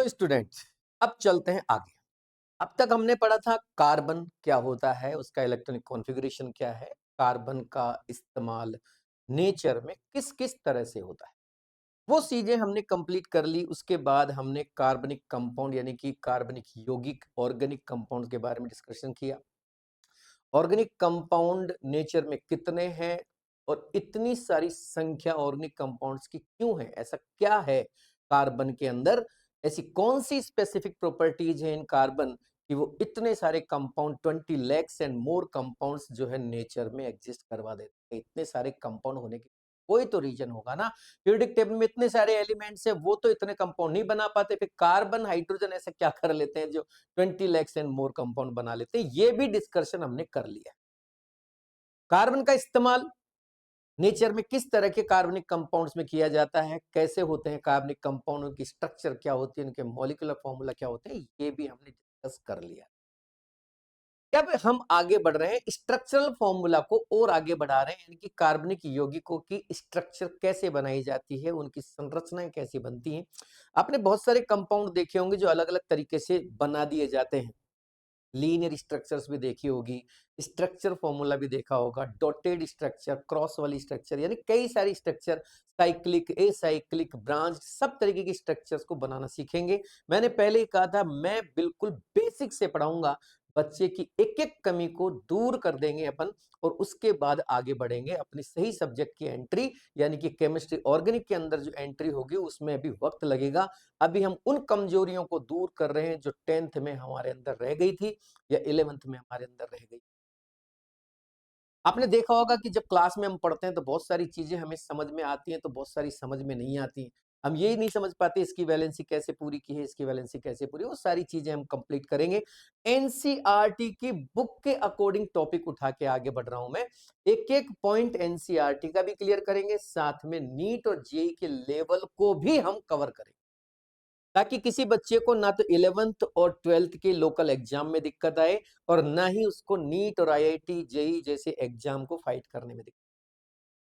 चलो स्टूडेंट्स, अब चलते हैं आगे। अब तक हमने पढ़ा था कार्बन क्या होता है, उसका इलेक्ट्रॉनिक कॉन्फ़िगरेशन क्या है, कार्बन का इस्तेमाल नेचर में किस-किस तरह से होता है। वो चीज़ें हमने कंप्लीट कर ली, उसके बाद हमने कार्बनिक कंपाउंड यानी कि कार्बनिक यौगिक ऑर्गेनिक कंपाउंड के बारे में डिस्कशन किया। ऑर्गेनिक कंपाउंड नेचर में कितने हैं और इतनी सारी संख्या ऑर्गेनिक कंपाउंड्स की क्यों है? ऐसा क्या है कार्बन के अंदर? ऐसी कौन सी स्पेसिफिक प्रॉपर्टीज हैं इन कार्बन कि वो इतने सारे compound 20 lakhs and more compounds जो है नेचर में एग्जिस्ट करवा देते हैं। इतने सारे कंपाउंड होने के कोई तो रीजन होगा ना। पीरियोडिक टेबल में इतने सारे एलिमेंट्स है, वो तो इतने कंपाउंड नहीं बना पाते, फिर कार्बन हाइड्रोजन ऐसा क्या कर लेते हैं जो 20 लैक्स एंड मोर कंपाउंड बना लेते हैं। ये भी डिस्कशन हमने कर लिया। कार्बन का इस्तेमाल नेचर में किस तरह के कार्बनिक कंपाउंड्स में किया जाता है, कैसे होते हैं कार्बनिक कंपाउंड, उनकी स्ट्रक्चर क्या होती है, उनके मॉलिक्यूलर फॉर्मूला क्या होते हैं, ये भी हमने डिस्कस कर लिया। अब हम आगे बढ़ रहे हैं, स्ट्रक्चरल फॉर्मूला को और आगे बढ़ा रहे हैं, यानी कि कार्बनिक यौगिकों की स्ट्रक्चर कैसे बनाई जाती है, उनकी संरचनाएं कैसी बनती हैं। आपने बहुत सारे कंपाउंड देखे होंगे जो अलग अलग तरीके से बना दिए जाते हैं। लीनियर स्ट्रक्चर्स भी देखी होगी, स्ट्रक्चर फॉर्मूला भी देखा होगा, डॉटेड स्ट्रक्चर, क्रॉस वाली स्ट्रक्चर, यानी कई सारी स्ट्रक्चर, साइक्लिक, एसाइक्लिक, ब्रांच, सब तरीके की स्ट्रक्चर्स को बनाना सीखेंगे। मैंने पहले ही कहा था मैं बिल्कुल बेसिक से पढ़ाऊंगा, बच्चे की एक एक कमी को दूर कर देंगे अपन, और उसके बाद आगे बढ़ेंगे अपनी सही सब्जेक्ट की एंट्री, यानी कि केमिस्ट्री ऑर्गेनिक के अंदर जो एंट्री होगी उसमें अभी वक्त लगेगा। अभी हम उन कमजोरियों को दूर कर रहे हैं जो 10th में हमारे अंदर रह गई थी या 11th में हमारे अंदर रह गई। आपने देखा होगा कि जब क्लास में हम पढ़ते हैं तो बहुत सारी चीजें हमें समझ में आती हैं, तो बहुत सारी समझ में नहीं आती हैं। हम यही नहीं समझ पाते इसकी वैलेंसी कैसे पूरी की है, इसकी वैलेंसी कैसे पूरी, वो सारी चीजें हम कंप्लीट करेंगे। एनसीईआरटी की बुक के अकॉर्डिंग टॉपिक उठा के आगे बढ़ रहा हूं मैं। एक एक पॉइंट एनसीईआरटी का भी क्लियर करेंगे, साथ में नीट और जेई के लेवल को भी हम कवर करेंगे, ताकि किसी बच्चे को ना तो 11th और 12th के लोकल एग्जाम में दिक्कत आए और ना ही उसको नीट और आईआईटी जेई जैसे एग्जाम को फाइट करने में दिक्कत।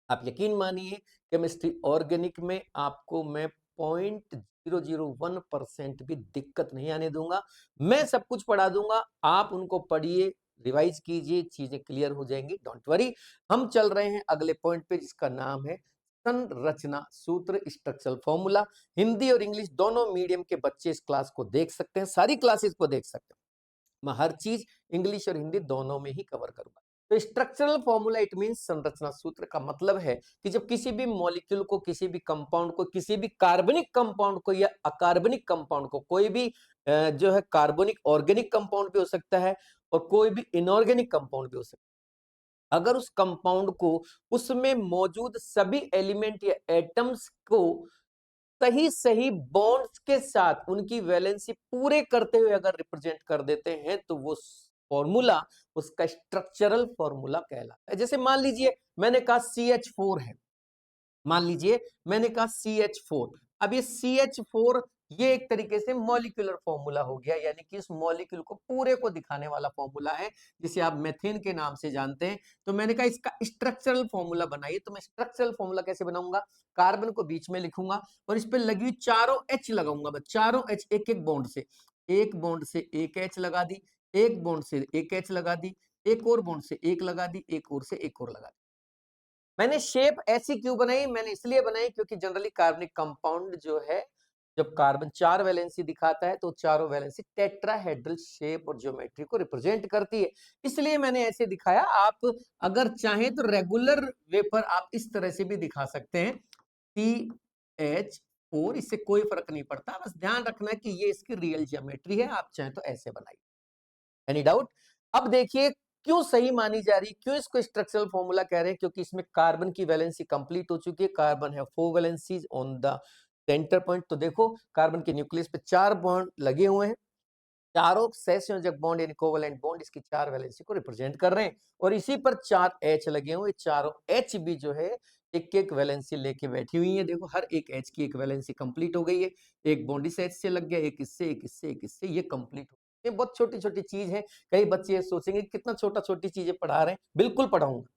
आप यकीन मानिए, केमिस्ट्री ऑर्गेनिक में आपको मैं 0.001% भी दिक्कत नहीं आने दूंगा। मैं सब कुछ पढ़ा दूंगा, आप उनको पढ़िए, रिवाइज कीजिए, चीजें क्लियर हो जाएंगी, डोंट वरी। हम चल रहे हैं अगले पॉइंट पे जिसका नाम है संरचना सूत्र, स्ट्रक्चरल फॉर्मूला। हिंदी और इंग्लिश दोनों मीडियम के बच्चे इस क्लास को देख सकते हैं, सारी क्लासेस को देख सकते हैं। मैं हर चीज इंग्लिश और हिंदी दोनों में ही कवर करूंगा। तो स्ट्रक्चरल फॉर्मूला इट मीन संरचना सूत्र का मतलब है कि जब किसी भी मॉलिक्यूल को, किसी भी कंपाउंड को, किसी भी कार्बनिक कंपाउंड को या अकार्बनिक कंपाउंड को, कोई भी जो है कार्बनिक ऑर्गेनिक कंपाउंड भी हो सकता है और कोई भी इनऑर्गेनिक कंपाउंड भी हो सकता है, अगर उस कंपाउंड को, उसमें मौजूद सभी एलिमेंट या एटम्स को सही सही बॉन्ड्स के साथ उनकी वैलेंसी पूरे करते हुए अगर रिप्रेजेंट कर देते हैं तो वो फॉर्मूला उसका स्ट्रक्चरल फॉर्मूला कहलाता है। जैसे मान लीजिए मैंने कहा CH4 है, मान लीजिए मैंने कहा CH4। अब ये CH4 ये एक तरीके से मॉलिक्यूलर फॉर्मूला हो गया, यानी कि इस मॉलिक्यूल को पूरे को दिखाने वाला फॉर्मूला है, जिसे आप मेथेन के नाम से जानते हैं। तो मैंने कहा इसका स्ट्रक्चरल फॉर्मूला बनाइए, तो मैं स्ट्रक्चरल फॉर्मूला कैसे बनाऊंगा, कार्बन को बीच में लिखूंगा और इस पे लगी हुई चारों H लगाऊंगा, बस चारों H एक एक बॉन्ड से, एक बॉन्ड से एक H लगा दी, एक बॉन्ड से एक H लगा दी, एक और बॉन्ड से एक लगा दी, एक और से एक और लगा दी। मैंने शेप ऐसी क्यों बनाई, मैंने इसलिए बनाई क्योंकि जनरली कार्बनिक कंपाउंड जो है, जब कार्बन 4 वैलेंसी दिखाता है तो चारों वैलेंसी टेट्राहेड्रल शेप और ज्योमेट्री को रिप्रेजेंट करती है, इसलिए मैंने ऐसे दिखाया। आप अगर चाहें तो रेगुलर वे पर आप इस तरह से भी दिखा सकते हैं, CH4, इससे कोई फर्क नहीं पड़ता, बस ध्यान रखना कि ये इसकी रियल ज्योमेट्री है, आप चाहें तो ऐसे बनाइए। Any doubt? अब देखिए क्यों सही मानी जा रही है, क्यों इसको स्ट्रक्चरल फॉर्मूला कह रहे हैं, क्योंकि इसमें कार्बन की वैलेंसी कंप्लीट हो चुकी है। कार्बन है 4 valencies on the centre point. तो देखो कार्बन के न्यूक्लियस पे 4 बॉन्ड लगे हुए हैं, चारों सहसंयोजक बॉन्ड यानी कोवेलेंट बॉन्ड इसकी 4 वैलेंसी को रिप्रेजेंट कर रहे हैं, और इसी पर 4 H लगे हुए, चारों H भी जो है एक एक वैलेंसी लेके बैठी हुई है। देखो हर एक H की एक वैलेंसी कंप्लीट हो गई है, एक बॉन्ड इस H से लग गया, एक इससे, एक इससे, एक इससे, ये कंप्लीट हो, ये बहुत छोटी छोटी चीज है। कई बच्चे ये सोचेंगे कितना छोटा छोटी चीजें पढ़ा रहे हैं, बिल्कुल पढ़ाऊंगा।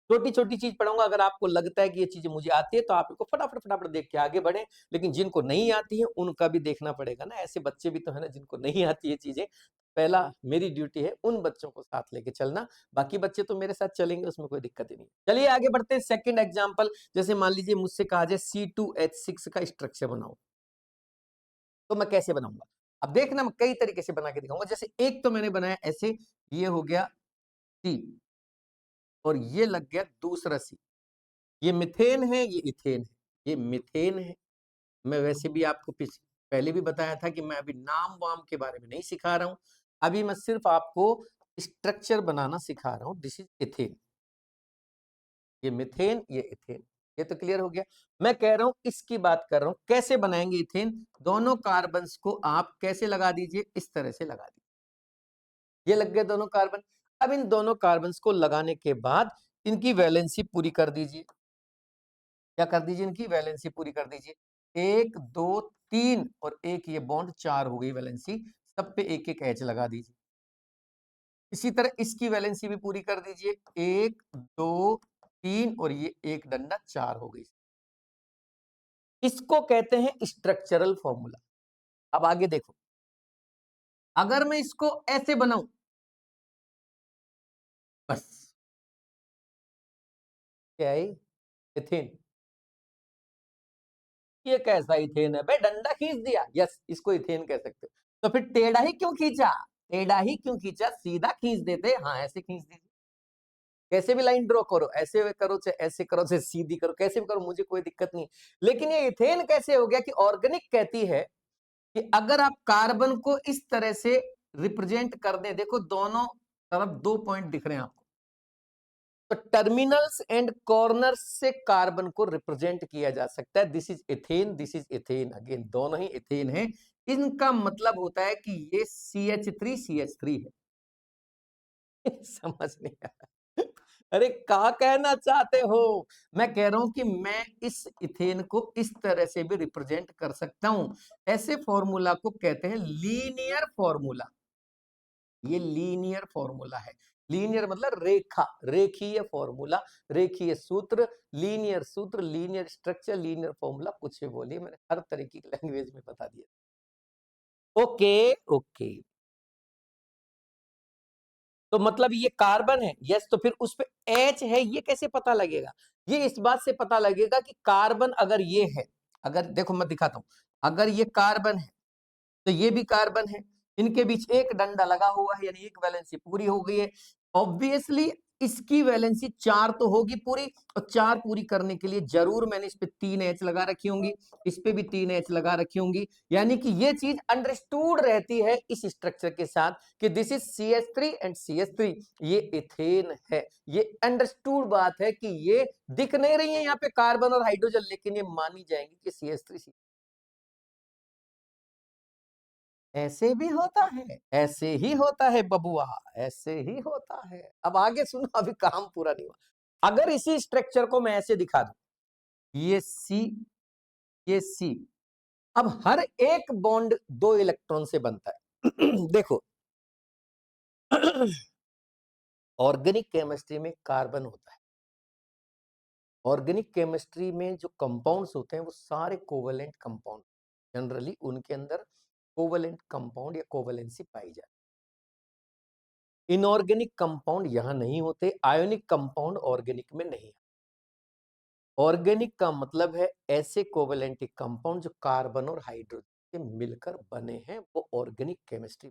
छोटी-छोटी चीज़ पढ़ाऊँगा, अगर आपको लगता है कि ये चीज़ें मुझे आती है, तो आप इनको फटाफट देख के आगे बढ़ें, लेकिन जिनको नहीं आती है, उनका भी देखना पड़ेगा ना, ऐसे बच्चे भी तो हैं ना जिनको नहीं आती ये चीज़ें। पहला मेरी ड्यूटी है उन बच्चों को साथ लेके चलना, बाकी बच्चे तो मेरे साथ चलेंगे, उसमें कोई दिक्कत ही नहीं। चलिए आगे बढ़ते हैं, सेकंड एग्ज़ाम्पल, जैसे मान लीजिए मुझसे कहा जाए C2H6 का स्ट्रक्चर बनाओ, तो मैं कैसे बनाऊँगा? अब देखना मैं कई तरीके से बना के दिखाऊँगा, जैसे एक तो मैंने बनाया ऐसे, ये हो गया C और ये लग गया दूसरा C। ये मीथेन है, ये इथेन है। ये मीथेन है। मैं वैसे भी आपको पहले भी बताया था कि मैं अभी नाम-वाम के बारे में नहीं सिखा रहा हूँ। अभी मैं सिर्फ़ आपको स्ट्रक्चर बनाना सिखा रहा हूँ। This is ethane. ये मीथेन, ये इथेन। ये तो क्लियर हो गया। मैं कह रहा हूँ इसकी बात कर रहा हूँ, कैसे बनाएँगे इथेन? दोनों कार्बन्स को आप कैसे लगा दीजिए? इस तरह से लगा दीजिए। ये लग गए दोनों कार्बन। अब इन दोनों कार्बन्स को लगाने के बाद इनकी वैलेंसी पूरी कर दीजिए। क्या कर दीजिए? इनकी वैलेंसी पूरी कर दीजिए। 1, 2, 3 और 1 ये बॉन्ड 4 हो गई वैलेंसी। सब पे 1-1 एच लगा दीजिए। इसी तरह इसकी वैलेंसी भी पूरी कर दीजिए। 1, 2, 3 और ये 1 डंडा 4 हो गई। इसको कहते हैं स्ट्रक्चरल फॉर्मूला। अब आगे देखो। अगर मैं इसको ऐसे बनाऊं, बस क्या है? इथेन। ये कैसा इथेन है भाई? डंडा खींच दिया। यस, इसको इथेन कह सकते हो। तो फिर टेढ़ा ही क्यों खींचा? टेढ़ा ही क्यों खींचा? सीधा खींच देते। हाँ, ऐसे खींच दीजिए। कैसे भी लाइन ड्रॉ करो, ऐसे करो चाहे ऐसे करो चाहे सीधी करो, कैसे भी करो, मुझे कोई दिक्कत नहीं। लेकिन ये इथेन कैसे हो गया कि ऑर्गेनिक कहती है कि अगर आप कार्बन को इस तरह से रिप्रेजेंट कर दें, देखो दोनों तरफ 2 पॉइंट दिख रहे हैं आपको, तो टर्मिनल्स एंड कॉर्नर्स से कार्बन को रिप्रेजेंट किया जा सकता है। This is ethane, this is ethane. Again दोनों ही इथेन है। इनका मतलब होता है कि ये CH3 है। समझ नहीं आया? अरे क्या कहना चाहते हो? मैं कह रहा हूं कि मैं इस इथेन को इस तरह से भी रिप्रेजेंट कर सकता हूं। ऐसे फॉर्मूला को कहते हैं लीनियर फॉर्मूला। ये लीनियर फॉर्मूला है। लीनियर मतलब रेखा, रेखीय फॉर्मूला, रेखीय सूत्र, लीनियर स्ट्रक्चर, लीनियर फॉर्मूला, कुछ भी बोलिए, मैंने हर तरीके की लैंग्वेज में बता दिया। Okay, okay. तो मतलब ये कार्बन है, यस, तो फिर उस पे एच है, ये कैसे पता लगेगा? ये इस बात से पता लगेगा कि कार्बन अगर ये है, अगर देखो मैं दिखाता हूं, अगर ये कार्बन है तो ये भी कार्बन है, इनके बीच एक डंडा लगा हुआ है, यानी एक वैलेंसी पूरी हो गई है। ऑब्वियसली इसकी वैलेंसी 4 तो होगी पूरी, और 4 पूरी करने के लिए जरूर मैंने इस पे 3 एच लगा रखी होंगी, इस पे भी 3 एच लगा रखी होंगी, यानी कि ये चीज अंडरस्टूड रहती है इस स्ट्रक्चर के साथ कि this is CH3 and CH3, ये इथेन है। ये अंडरस्टूड बात है कि ये दिख नहीं रही है यहाँ पे कार्बन और हाइड्रोजन, लेकिन ये मानी जाएंगी कि CH3। ऐसे भी होता है, ऐसे ही होता है बबुआ, ऐसे ही होता है। अब आगे सुनो, अभी काम पूरा नहीं हुआ। अगर इसी स्ट्रक्चर को मैं ऐसे दिखा दूं, ये सी, ये सी, अब हर एक बॉन्ड 2 इलेक्ट्रॉन से बनता है। देखो, ऑर्गेनिक केमिस्ट्री में कार्बन होता है। ऑर्गेनिक केमिस्ट्री में जो कंपाउंड्स होते हैं वो सारे कोवेलेंट कंपाउंड, जनरली उनके अंदर कोवेलेंट कंपाउंड या कोवेलेंसी पाई जाती है। इनऑर्गेनिक कंपाउंड यहां नहीं होते, आयोनिक कंपाउंड ऑर्गेनिक में नहीं। ऑर्गेनिक का मतलब है ऐसे कोवेलेंटिक कंपाउंड जो कार्बन और हाइड्रोजन से मिलकर बने हैं, वो ऑर्गेनिक केमिस्ट्री।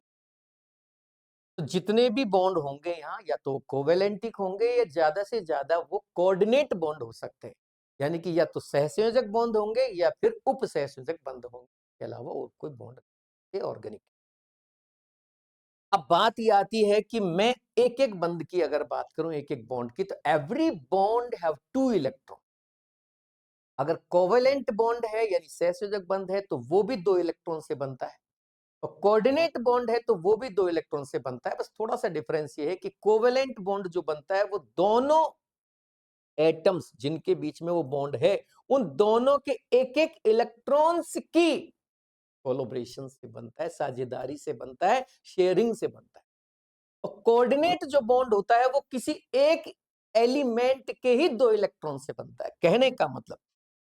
तो जितने भी बॉन्ड होंगे यहाँ, या तो कोवेलेंटिक होंगे या ज्यादा से ज्यादा वो कोऑर्डिनेट बॉन्ड हो सकते हैं, यानी कि या तो सहसंयोजक बॉन्ड होंगे या फिर उप सहसंयोजक बॉन्ड होंगे, इसके अलावा और कोई बॉन्ड ऑर्गेनिक। अब बात ये आती है कि मैं एक एक बंद की अगर बात करूं, एक एक बॉन्ड की, तो एवरी बॉन्ड हैव 2 इलेक्ट्रॉन। अगर कोवेलेंट बॉन्ड है यानी सहसंयोजक बंध है तो वो भी 2 इलेक्ट्रॉन से बनता है, और कोऑर्डिनेट बॉन्ड है तो वो भी 2 इलेक्ट्रॉन से बनता है। बस थोड़ा सा डिफरेंस ये है कि कोवेलेंट बॉन्ड जो बनता है वो दोनों एटम्स जिनके बीच में वो बॉन्ड है, उन दोनों के एक एक इलेक्ट्रॉन्स की कोलैबोरेशन से बनता है, साझेदारी से बनता है, शेयरिंग से बनता है। और कोऑर्डिनेट जो बॉन्ड होता है वो किसी एक एलिमेंट के ही 2 इलेक्ट्रॉन से बनता है। कहने का मतलब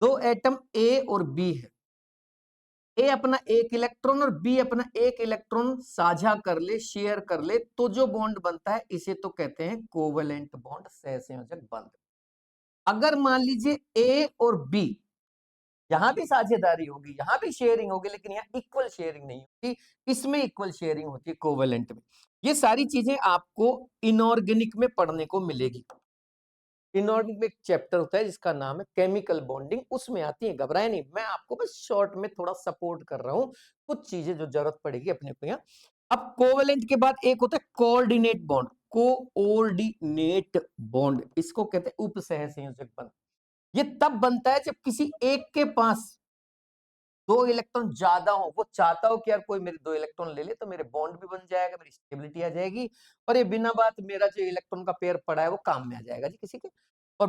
2 एटम ए और बी है, ए अपना 1 इलेक्ट्रॉन और बी अपना 1 इलेक्ट्रॉन साझा कर ले, शेयर कर ले, तो जो बॉन्ड बनता है इसे तो कहते हैं कोवेलेंट बॉन्ड, सहसंयोजक बंध। अगर मान लीजिए ए और बी, यहां भी साझेदारी होगी, यहां भी शेयरिंग होगी, लेकिन यहाँ इक्वल शेयरिंग नहीं होती, इसमें इक्वल शेयरिंग होती है कोवेलेंट में। ये सारी चीजें आपको इनऑर्गेनिक में पढ़ने को मिलेगी। इनऑर्गेनिक में एक चैप्टर होता है जिसका नाम है केमिकल बॉन्डिंग, उसमें आती है, घबराए नहीं, मैं आपको बस शॉर्ट में थोड़ा सपोर्ट कर रहा हूं, कुछ चीजें जो जरूरत पड़ेगी अपने को यहाँ। अब कोवेलेंट के बाद एक होता है कोऑर्डिनेट बॉन्ड, कोऑर्डिनेट बॉन्ड, इसको कहते हैं उप सह संयोजक बंध। ये तब बनता है जब किसी एक के पास 2 इलेक्ट्रॉन ज्यादा हो, वो चाहता हो कि यार कोई मेरे 2 इलेक्ट्रॉन ले ले तो मेरे बॉन्ड भी बन जाएगा, मेरी स्टेबिलिटी आ जाएगी, और ये बिना बात मेरा जो इलेक्ट्रॉन का पेयर पड़ा है वो काम में आ जाएगा जी किसी के। और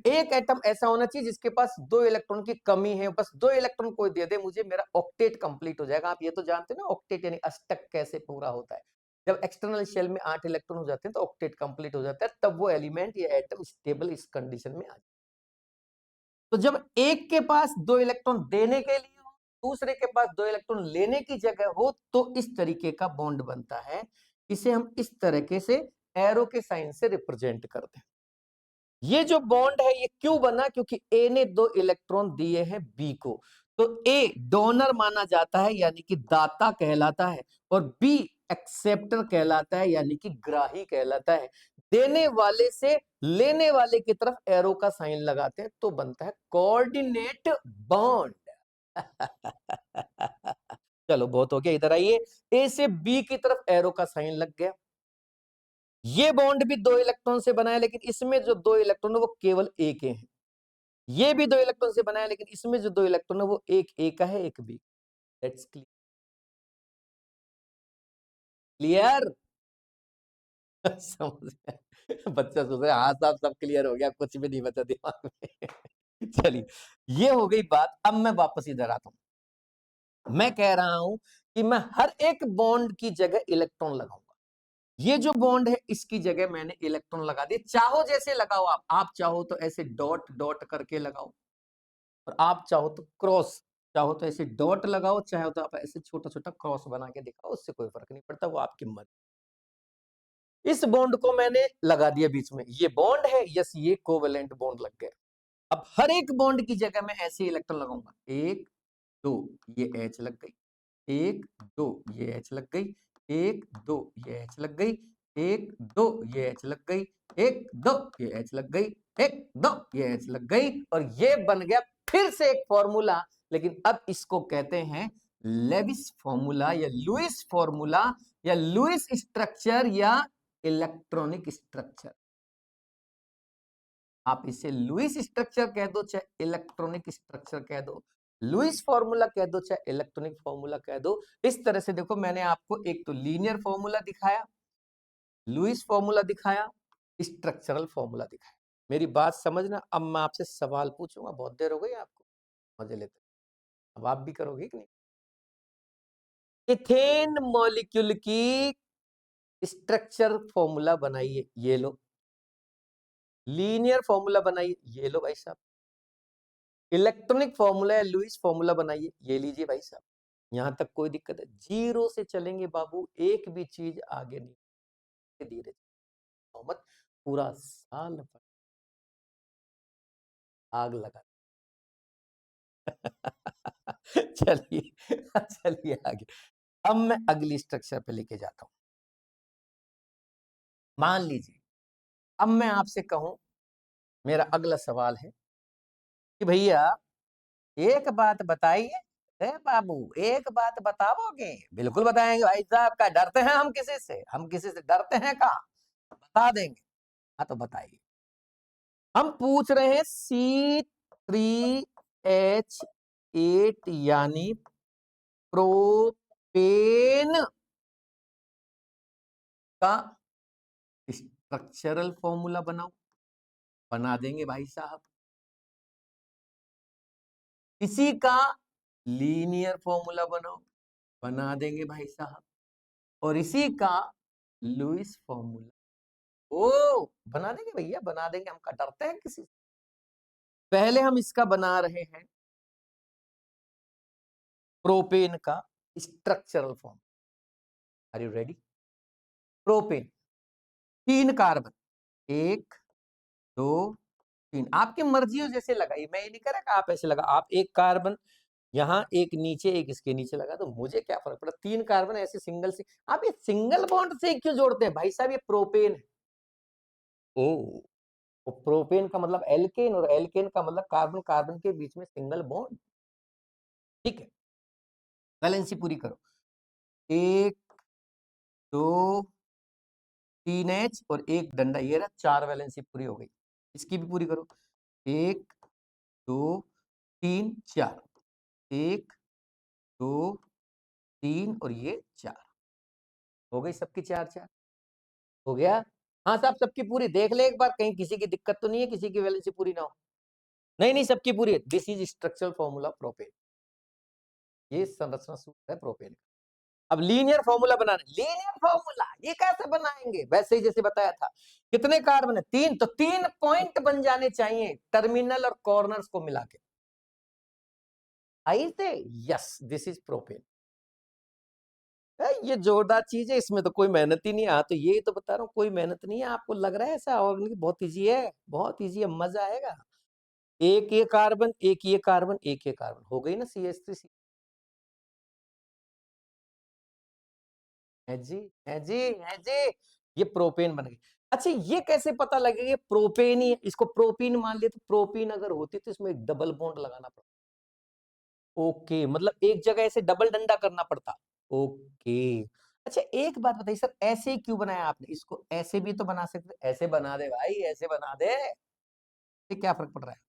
एक एटम ऐसा होना चाहिए जिसके पास 2 इलेक्ट्रॉन की कमी है, बस 2 इलेक्ट्रॉन कोई दे दे मुझे, मेरा ऑक्टेट कंप्लीट हो जाएगा। आप ये तो जानते हैं ना ऑक्टेट यानी अष्टक कैसे पूरा होता है। जब एक्सटर्नल शेल में 8 इलेक्ट्रॉन हो जाते हैं तो ऑक्टेट कंप्लीट हो जाता है, तब वो एलिमेंट या एटम स्टेबल इस कंडीशन में आ जाता है। तो जब एक के पास 2 इलेक्ट्रॉन देने के लिए हो, दूसरे के पास 2 इलेक्ट्रॉन लेने की जगह हो, तो इस तरीके का बॉन्ड बनता है। इसे हम इस तरीके से एरो के साइन से रिप्रेजेंट करते हैं। ये जो बॉन्ड है ये क्यों बना? क्योंकि ए ने 2 इलेक्ट्रॉन दिए हैं बी को, तो ए डोनर माना जाता है यानी कि दाता कहलाता है, और बी एक्सेप्टर कहलाता है यानी कि ग्राही कहलाता है। देने वाले से लेने वाले की तरफ एरो का साइन लगाते हैं तो बनता है कोऑर्डिनेट बॉन्ड। चलो बहुत हो गया, इधर आइए। ए से बी की तरफ एरो का साइन लग गया। ये बॉन्ड भी 2 इलेक्ट्रॉन से बना है, लेकिन इसमें जो 2 इलेक्ट्रॉन है वो केवल ए के हैं। ये भी 2 इलेक्ट्रॉन से बना है, लेकिन इसमें जो 2 इलेक्ट्रॉन है वो एक ए का है, एक बी। That's clear. समझ में? बच्चा सोच रहा है हाँ साहब सब क्लियर हो गया, कुछ भी नहीं बचा दिमाग में। चलिए, ये हो गई बात। अब मैं वापस इधर आता हूं। मैं कह रहा हूं कि मैं हर एक बॉन्ड की जगह इलेक्ट्रॉन लगाऊंगा। ये जो बॉन्ड है इसकी जगह मैंने इलेक्ट्रॉन लगा दिए, चाहो जैसे लगाओ आप चाहो तो ऐसे डॉट डॉट करके लगाओ, और आप चाहो तो क्रॉस, चाहो तो ऐसे डॉट लगाओ, चाहे तो आप ऐसे छोटा छोटा क्रॉस बना के दिखाओ, उससे कोई फर्क नहीं पड़ता, वो आपकी मर्जी। इस बॉन्ड को मैंने लगा दिया बीच में, ये बॉन्ड है, यस ये कोवेलेंट बॉन्ड लग गया। अब हर एक बॉन्ड की जगह मैं ऐसे इलेक्ट्रॉन लगाऊंगा, 1 2 ये एच लग गई, 1 2 ये एच लग गई, 1 2 ये एच लग गई, 1 2 ये एच लग गई, 1 2 ये एच लग गई, 1 2 ये एच लग गई, और ये बन गया फिर से एक फॉर्मूला। लेकिन अब इसको कहते हैं लेविस फॉर्मूला या लुईस फॉर्मूला या लुईस स्ट्रक्चर या इलेक्ट्रॉनिक स्ट्रक्चर। आप इसे लुईस स्ट्रक्चर कह दो चाहे इलेक्ट्रॉनिक स्ट्रक्चर कह दो, लुईस फॉर्मूला कह दो चाहे इलेक्ट्रॉनिक फॉर्मूला कह दो। इस तरह से देखो, मैंने आपको एक तो लीनियर फॉर्मूला दिखाया, लुईस फॉर्मूला दिखाया, स्ट्रक्चरल फॉर्मूला दिखाया। मेरी बात समझना। अब मैं आपसे सवाल पूछूंगा, बहुत देर हो गई आपको मजे लेते, अब आप भी करोगे कि नहीं। इथेन मॉलिक्यूल की स्ट्रक्चर फॉर्मूला बनाइए, ये लो। लीनियर फॉर्मूला बनाइए, ये लो भाई साहब। इलेक्ट्रॉनिक फॉर्मूला या लुईस फॉर्मूला बनाइए, ये लीजिए भाई साहब। यहां तक कोई दिक्कत है? जीरो से चलेंगे बाबू, एक भी चीज आगे नहीं, धीरे मत, पूरा साल भर आग लगा। चलिए चलिए आगे। अब मैं अगली स्ट्रक्चर पे लेके जाता हूं। मान लीजिए अब मैं आपसे कहूं, मेरा अगला सवाल है कि भैया एक बात बताइए। बाबू एक बात बताओगे? बिल्कुल बताएंगे भाई साहब, का डरते हैं हम किसी से? हम किसी से डरते हैं का? बता देंगे। हाँ तो बताइए। हम पूछ रहे हैं C3H8 यानी प्रोपेन का स्ट्रक्चरल फॉर्मूला बनाओ। बना देंगे भाई साहब। इसी का लीनियर फॉर्मूला बनाओ। बना देंगे भाई साहब। और इसी का लुईस फॉर्मूला ओ बना देंगे भैया, बना देंगे, हम क्या डरते हैं किसी से? पहले हम इसका बना रहे हैं प्रोपेन का structural form. Are you ready? Propane 3 carbon, 1, 2, 3, आपकी मर्जी हो जैसे लगाइए, मैं ये नहीं कह रहा कि आप ऐसे लगा, आप 1 कार्बन यहाँ, एक नीचे, एक इसके नीचे लगा दो, मुझे क्या फ़र्क पड़ा? 3 कार्बन ऐसे सिंगल से, आप ये सिंगल बॉन्ड से क्यों जोड़ते हैं? भाई साहब ये प्रोपेन है। ओह! तो प्रोपेन का मतलब एल्केन और एल्केन का मतलब कार्बन-कार्बन के बीच में सिंगल बॉन्ड, ठीक है? वैलेंसी पूरी करो। 1, 2, 3 H और 1 डंडा, ये रहा 4 वैलेंसी पूरी हो गई। इसकी भी पूरी करो। 1, 2, 3, 4, 1, 2, 3 और ये 4, हो गई सबकी 4-4, हो गया? हाँ साहब, सबकी पूरी देख ले एक बार, कहीं किसी की दिक्कत तो नहीं है, किसी की वैलेंसी पूरी ना हो। नहीं, नहीं, सबकी पूरी है। This is structural formula propane. ये संरचना सूत्र है प्रोपेन। अब लीनियर फॉर्मूला बनाना, लीनियर फॉर्मूला ये कैसे बनाएंगे? वैसे ही जैसे बताया था, कितने कार्बन है? 3, तो 3 पॉइंट बन जाने चाहिए टर्मिनल और कॉर्नर्स को मिला के। आई थे? Yes, this is propane. ये जोरदार चीज है, इसमें तो कोई मेहनत ही नहीं है। हाँ, तो ये तो बता रहा हूँ, कोई मेहनत नहीं है। आपको लग रहा है ऐसा, और नहीं, बहुत इजी है, बहुत इजी है, मजा आएगा। एक ये कार्बन, एक ये कार्बन, एक ये कार्बन, हो गई ना CH3। है जी, है जी, है जी। ये प्रोपेन बन गई। अच्छा, ये कैसे पता लगेगा ये प्रोपेन ही है? इसको प्रोपीन मान लिया, तो प्रोपीन अगर होती तो इसमें एक डबल बॉन्ड लगाना पड़ता। ओके, मतलब एक जगह ऐसे डबल डंडा करना पड़ता। ओके। अच्छा, एक बात बताइए सर, ऐसे ही क्यों बनाया आपने? इसको ऐसे भी तो बना सकते, ऐसे बना दे भाई, ऐसे बना दे, ये क्या फर्क पड़ रहा है?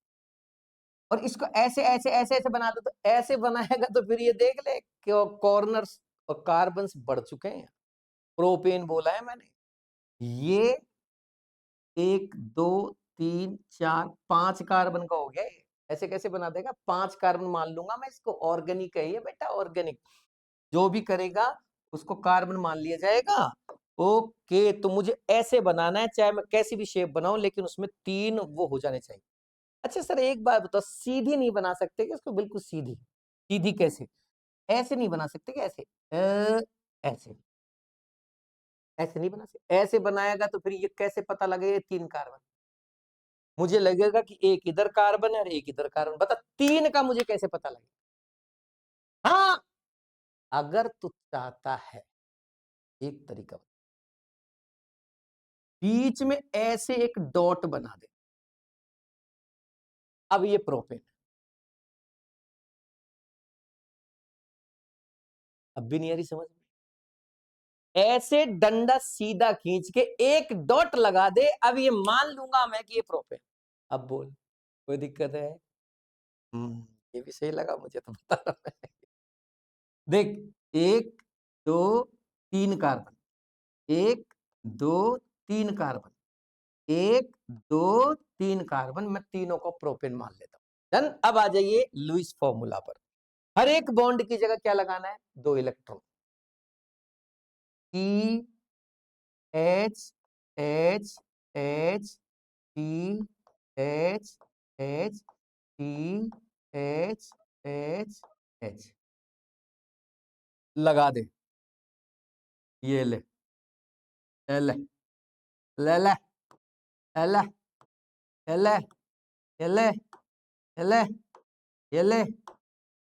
और इसको ऐसे ऐसे ऐसे ऐसे बना दो, तो ऐसे बनाएगा तो फिर ये देख ले कॉर्नर्स और कार्बन्स बढ़ चुके हैं। प्रोपेन बोला है मैंने। ये 1, 2, 3, 4, 5 कार्बन का हो गया ये। ऐसे कैसे बना देगा? 5 कार्बन मान लूंगा मैं इसको, ऑर्गेनिक है ये बेटा, ऑर्गेनिक। जो भी करेगा उसको कार्बन मान लिया जाएगा। ओके, तो मुझे ऐसे बनाना है, चाहे मैं कैसी भी शेप बनाऊं, लेकिन उसमें 3 वो हो जाने चाहिए। अच्छा सर, एक बात बताओ, सीधी नहीं बना सकते क्या इसको? बिल्कुल सीधी। सीधी कैसे? ऐसे नहीं बना सकते क्या? ऐसे ऐसे, ऐसे नहीं बना सकते। ऐसे बनाएगा तो फिर ये कैसे पता लगेगा 3 कार्बन? मुझे लगेगा कि एक इधर कार्बन है और एक इधर कार्बन, बता 3 का मुझे कैसे पता लगेगा? हाँ, अगर तू चाहता है, एक तरीका, बीच में ऐसे एक डॉट बना दे। अब ये प्रोपेन, अब भी नहीं आ रही समझ में? ऐसे डंडा सीधा खींच के एक डॉट लगा दे, अब ये मान लूंगा मैं कि ये प्रोपेन। अब बोल, कोई दिक्कत है? ये भी सही लगा मुझे, तो बता रहा मैं। देख, 1, 2, 3 कार्बन, 1, 2, 3 कार्बन, 1, 2, 3 कार्बन, मैं तीनों को प्रोपेन मान लेता हूं। डन। अब आ जाइए लुईस फॉर्मूला पर। हर एक बॉन्ड की जगह क्या लगाना है? 2 electron. E H H H T H H T H H H लगा दे। ये ले, ले ले, ले ले, ले ले, ये ले, ये ले, ये ले, ये ले,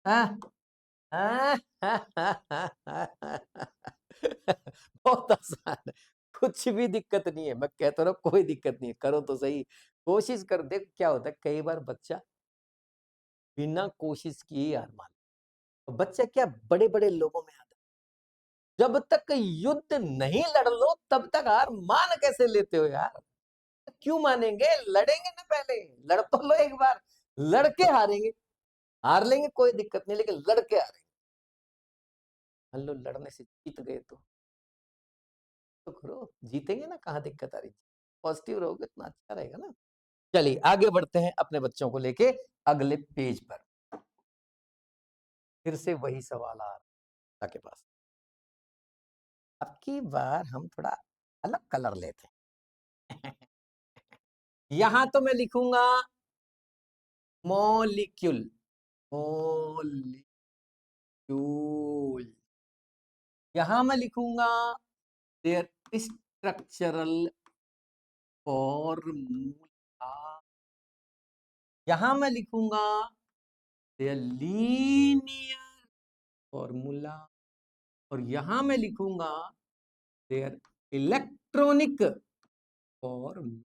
हाँ, हाँ। बहुत आसान है, कुछ भी दिक्कत नहीं है, मैं कहता रहा हूँ, कोई दिक्कत नहीं है, करो तो सही, कोशिश कर। देख क्या होता है, कई बार बच्चा बिना कोशिश किए ही हार मान, तो बच्चा क्या बड़े बड़े लोगों में आता है। जब तक युद्ध नहीं लड़ लो तब तक हार मान कैसे लेते हो यार? क्यों मानेंगे? लड़ेंगे ना पहले, लड़ तो लो एक बार, लड़के हारेंगे, हार लेंगे कोई दिक्कत नहीं, लेकिन लड़के हारेंगे। मान लो लड़ने से जीत गए तो करो, जीतेंगे ना, कहाँ दिक्कत आ रही? पॉजिटिव रहोगे इतना अच्छा रहेगा ना। चलिए आगे बढ़ते हैं अपने बच्चों को लेके अगले पेज पर। फिर से वही सवाल आ रहा के पास। अब की बार हम थोड़ा अलग कलर लेते हैं। यहां तो मैं लिखूंगा मॉलिक्यूल, मॉलिक्यूल। यहां मैं लिखूंगा देयर स्ट्रक्चरल फॉर्मूला। यहां मैं लिखूंगा देयर लीनियर फॉर्मूला। और यहां मैं लिखूंगा देयर इलेक्ट्रॉनिक फॉर्मूला।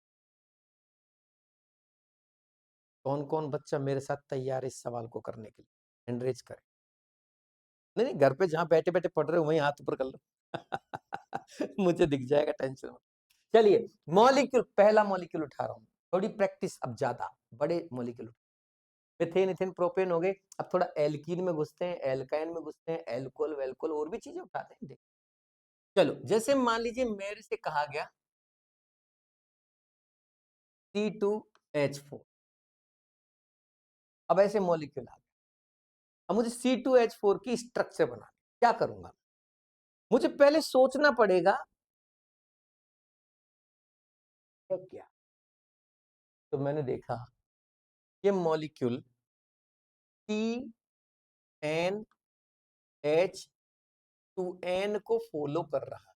कौन कौन बच्चा मेरे साथ तैयार है इस सवाल को करने के लिए? हैंड रेज करें। नहीं नहीं, घर पे जहां बैठे बैठे पढ़ रहे हो वहीं हाथ ऊपर कर लो। मुझे दिख जाएगा, टेंशन मत। चलिए, मॉलिक्यूल, पहला मॉलिक्यूल उठा रहा हूं। थोड़ी प्रैक्टिस अब ज्यादा, बड़े मॉलिक्यूल। मिथेन, इथेन, प्रोपेन हो गए। अब थोड़ा एल्कीन में घुसते हैं, एल्काइन में घुसते हैं, एल्कोहल वेल्कोहल और भी चीजें उठाते हैं। देख, चलो, जैसे मान लीजिए मेरे से कहा गया C2H4। अब ऐसे मॉलिक्यूल आ गए। अब मुझे C2H4 की स्ट्रक्चर बनाना, क्या करूंगा? मुझे पहले सोचना पड़ेगा क्या। तो मैंने देखा ये मॉलिक्यूल CnH2n को फॉलो कर रहा है।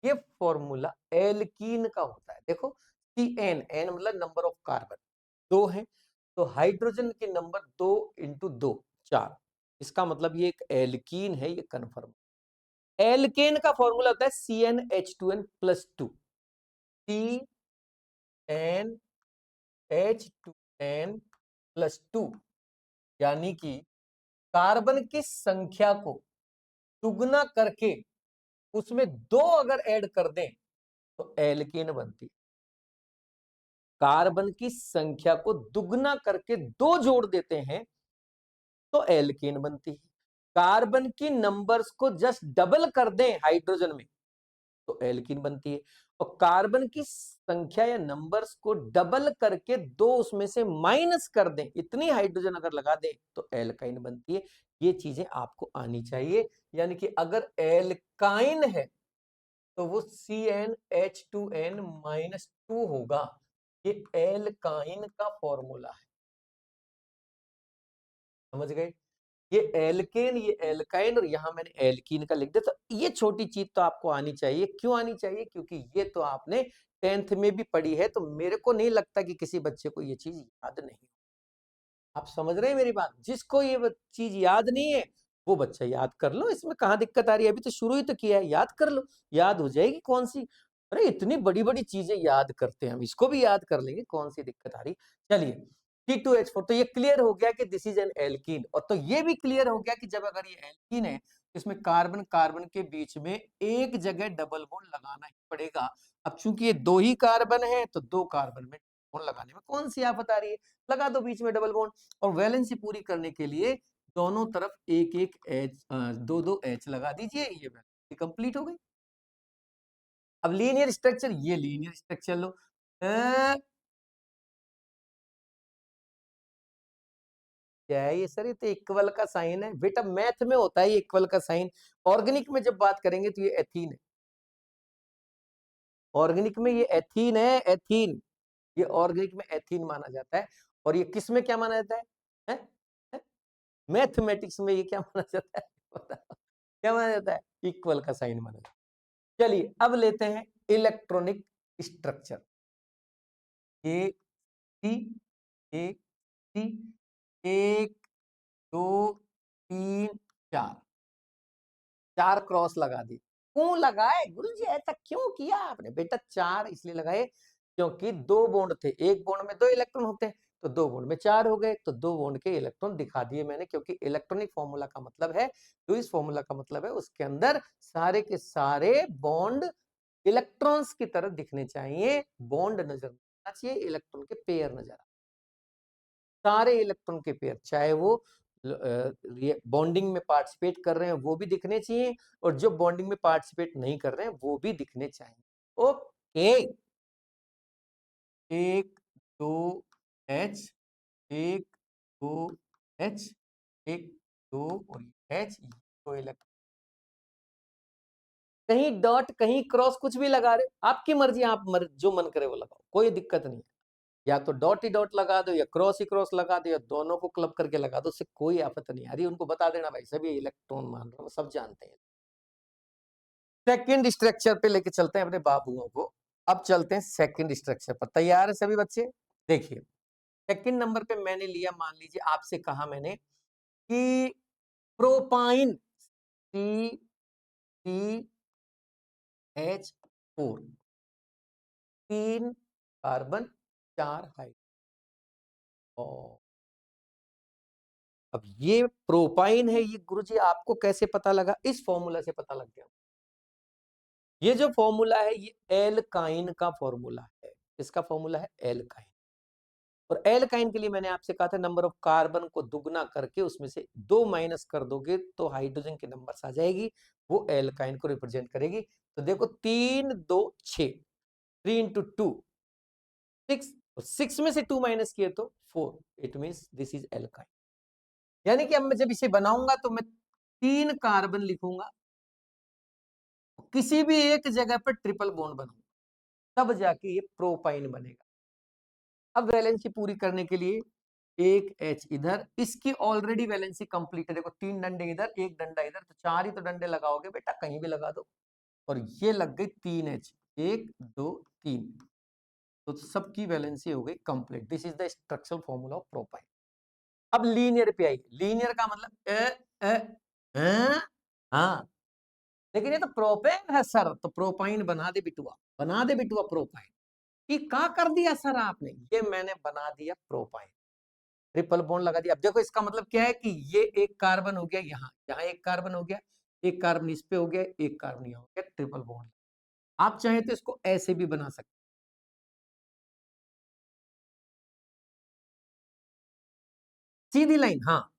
ये फॉर्मूला एल्कीन का होता है। देखो, Cn, n मतलब नंबर ऑफ कार्बन, 2 है, तो हाइड्रोजन के नंबर 2 इंटू 2, 4। इसका मतलब ये एक एल्कीन है, ये कन्फर्म। एल्केन का फॉर्मूला होता है CnH2n प्लस 2। CnH2n प्लस 2, यानी कि कार्बन की संख्या को दुगना करके उसमें 2 अगर ऐड कर दें तो एल्केन बनती है। कार्बन की संख्या को दुगना करके 2 जोड़ देते हैं तो एल्केन बनती है। कार्बन की नंबर्स को जस्ट डबल कर दें हाइड्रोजन में तो एल्कीन बनती है। और कार्बन की संख्या या नंबर्स को डबल करके 2 उसमें से माइनस कर दें, इतनी हाइड्रोजन अगर लगा दें तो एल्काइन बनती है। ये चीजें आपको आनी चाहिए। यानी कि अगर एल्काइन है तो वो CnH2n माइनस 2 होगा। ये एल्काइन का फॉर्मूला है, समझ गए? ये एल्केन, ये एल्काइन, और यहां मैंने एल्कीन का लिख दिया। तो ये छोटी चीज तो आपको आनी चाहिए। क्यों आनी चाहिए? क्योंकि ये तो आपने 10th में भी पढ़ी है, तो मेरे को नहीं लगता कि किसी बच्चे को ये चीज याद नहीं। आप समझ रहे हैं मेरी बात? जिसको ये चीज याद नहीं है वो बच्चा याद कर लो, इसमें कहां दिक्कत आ रही है? अभी तो शुरू ही तो किया है, याद कर लो, याद हो जाएगी। कौन सी, अरे इतनी बड़ी बड़ी चीजें याद करते हैं हम, इसको भी याद कर लेंगे, कौन सी दिक्कत आ रही। चलिए, C2H4, तो ये क्लियर हो गया कि दिस इज एन एल्कीन। और तो ये भी क्लियर हो गया कि जब अगर ये एल्कीन है इसमें कार्बन कार्बन के बीच में एक जगह डबल बॉन्ड लगाना ही पड़ेगा। अब चूंकि ये 2 ही कार्बन है तो 2 कार्बन में बॉन्ड लगाने में कौन सी आफत आ रही है? लगा दो बीच में डबल बॉन्ड। और वैलेंसी पूरी करने के लिए दोनों तरफ एक एक एच, दो दो एच लगा दीजिए, ये वैलेंसी कंप्लीट हो गई। अब लीनियर स्ट्रक्चर, ये लीनियर स्ट्रक्चर लो। क्या है ये सर? ये तो इक्वल का साइन है बेटा, मैथ में होता है ये इक्वल का साइन। ऑर्गेनिक में जब बात करेंगे तो ये एथीन है। ऑर्गेनिक में ये एथीन है, एथीन। ये ऑर्गेनिक में एथीन माना जाता है। और ये किस में क्या माना जाता है? है? है? मैथमेटिक्स में ये क्या माना जाता है? बताओ, क्या माना जाता है? इक्वल का साइन माना जाता है। चलिए, अब लेते हैं इलेक्ट्रॉनिक स्ट्रक्चर। ए सी, ए सी, 1 2 3 4, 4 क्रॉस लगा दी। क्यों लगाए गुरुजी, ऐसा क्यों किया आपने? बेटा 4 इसलिए लगाए क्योंकि 2 बॉन्ड थे, एक बॉन्ड में 2 इलेक्ट्रॉन होते हैं, तो 2 बॉन्ड में 4 हो गए, तो 2 बॉन्ड के इलेक्ट्रॉन दिखा दिए मैंने। क्योंकि इलेक्ट्रॉनिक फॉर्मूला का मतलब है, लुईस फॉर्मूला का मतलब है, उसके अंदर सारे के सारे बॉन्ड इलेक्ट्रॉन्स की तरह दिखने चाहिए। बॉन्ड नजर आना चाहिए, इलेक्ट्रॉन के पेयर नजर आना, सारे इलेक्ट्रॉन के पेयर, चाहे वो बॉन्डिंग में पार्टिसिपेट कर रहे हैं वो भी दिखने चाहिए, और जो बॉन्डिंग में पार्टिसिपेट नहीं कर रहे हैं वो भी दिखने चाहिए। ओके, 1 2 एच, 1 2 एच, 1 2 और एच, तो इलेक्ट्रॉन कहीं डॉट, कहीं क्रॉस, कुछ भी लगा रहे हो, आपकी मर्जी, आप जो मन करे वो लगाओ, कोई दिक्कत नहीं है। या तो डॉट ही डॉट लगा दो या क्रॉस ही क्रॉस लगा दो या दोनों को क्लब करके लगा दो, उससे कोई आफत नहीं आ रही। उनको बता देना भाई सभी इलेक्ट्रॉन मान रहे हो, सब जानते हैं। सेकंड स्ट्रक्चर पे लेके चलते हैं अपने बाबुओं को। अब चलते हैं सेकंड स्ट्रक्चर पर। तैयार है सभी बच्चे? देखिए, सेकंड नंबर पे मैंने लिया, मान लीजिए आपसे कहा मैंने कि प्रोपाइन CH4, 3 कार्बन 4 हाइड्रोजन। और अब ये प्रोपाइन है, ये गुरुजी आपको कैसे पता लगा? इस फॉर्मूला से पता लग गया। ये जो फॉर्मूला है ये एल्काइन का फॉर्मूला है। इसका फॉर्मूला है एल्काइन। और एल्काइन के लिए मैंने आपसे कहा था नंबर ऑफ कार्बन को दुगना करके उसमें से 2 माइनस कर दोगे तो हाइड्रोजन की नंबर्स आ जाएगी, वो एल्काइन को रिप्रेजेंट करेगी। तो देखो 3 2 6, 3 इंटू 2 6, 6 में से 2 माइनस किए तो 4, it means this is alkyne. यानी कि अब मैं जब इसे बनाऊंगा तो मैं 3 कार्बन लिखूंगा, किसी भी एक जगह पर ट्रिपल बॉन्ड बनाऊंगा, तब जाके ये प्रोपाइन बनेगा। अब वैलेंसी पूरी करने के लिए एक एच इधर, इसकी ऑलरेडी वैलेंसी कंप्लीट है। देखो 3 डंडे इधर, एक डंडा इधर, तो 4 ही तो डंडे लगाओगे बेटा, कहीं भी लगा दो। और ये लग गई 3 एच, 1 2 3, तो सबकी वैलेंसी हो गई complete. This is the structural formula of propyne. अब लीनियर पे आई। लीनियर का मतलब हाँ, लेकिन ये तो प्रोपेन है सर, तो प्रोपाइन बना दे बिटुआ, बना दे बिटुआ प्रोपाइन। ये क्या कर दिया सर आपने? ये मैंने बना दिया प्रोपाइन, ट्रिपल बॉन्ड लगा दिया। अब देखो इसका मतलब क्या है कि ये एक कार्बन हो गया, यहाँ यहाँ एक कार्बन हो गया, एक कार्बन इस पे हो गया, एक कार्बन यहाँ हो गया, ट्रिपल बॉन्ड। आप चाहे तो इसको ऐसे भी बना सकते, सीधी लाइन। हाँ,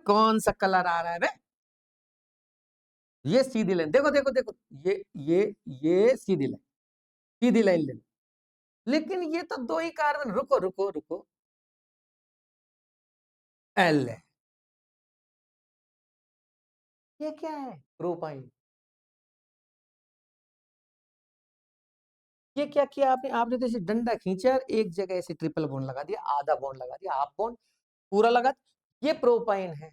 कौन सा कलर आ रहा है बे? ये सीधी लाइन, देखो देखो देखो, ये ये सीधी लाइन, सीधी लाइन ले लो। लेकिन ये तो 2 ही कार्बन, रुको रुको रुको, एल है, ये क्या है? प्रोपाइन। ये क्या किया आपने? आपने तो इसे डंडा खींचा और एक जगह ऐसे ट्रिपल बॉन्ड लगा दिया, आधा बॉन्ड लगा दिया, हाफ बॉन्ड पूरा लगा दिया। ये प्रोपाइन है।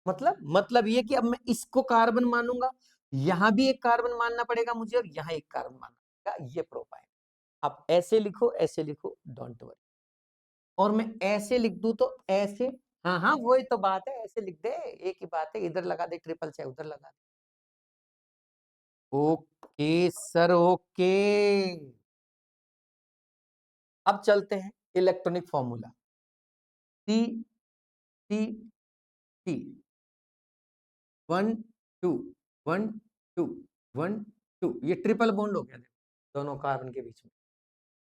मतलब ये कि अब मैं इसको कार्बन मानूंगा, यहां भी एक कार्बन मानना पड़ेगा मुझे और यहां एक कार्बन मानना पड़ेगा, ये प्रोपाइन। आप ऐसे लिखो, ऐसे लिखो, डोंट वरी। और मैं ऐसे लिख दूं तो ऐसे, हाँ हाँ वही तो बात है, ऐसे लिख दे, एक ही बात है, इधर लगा दे ट्रिपल, चाहे उधर लगा दे। Okay sir, okay. अब चलते हैं इलेक्ट्रॉनिक फॉर्मूला। सी सी सी, 1 2 1 2 1 2, ये ट्रिपल बॉन्ड हो गया दोनों कार्बन के बीच में।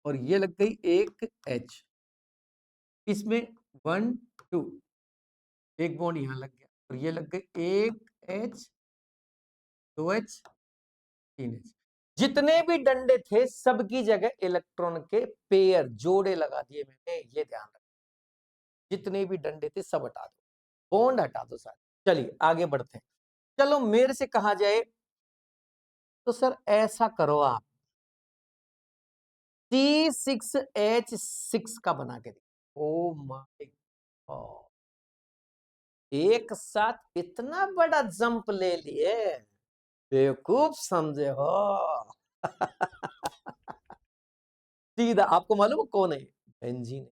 और ये लग गई एक एच, इसमें 1 2, एक बॉन्ड यहां लग गया, और ये लग गई एक एच, 2 एच, 3 एच। जितने भी डंडे थे सबकी जगह इलेक्ट्रॉन के पेयर, जोड़े लगा दिए मैंने, ये ध्यान रखना। जितने भी डंडे थे सब हटा दो, बॉन्ड हटा दो सारे। चलिए आगे बढ़ते हैं। चलो मेरे से कहा जाए तो सर ऐसा करो आप, C6H6 का बना के दे। ओ माय गॉड, एक साथ इतना बड़ा जंप ले लिए, बेवकूफ समझे हो। सीधा आपको मालूम है कौन है? बेंजीन।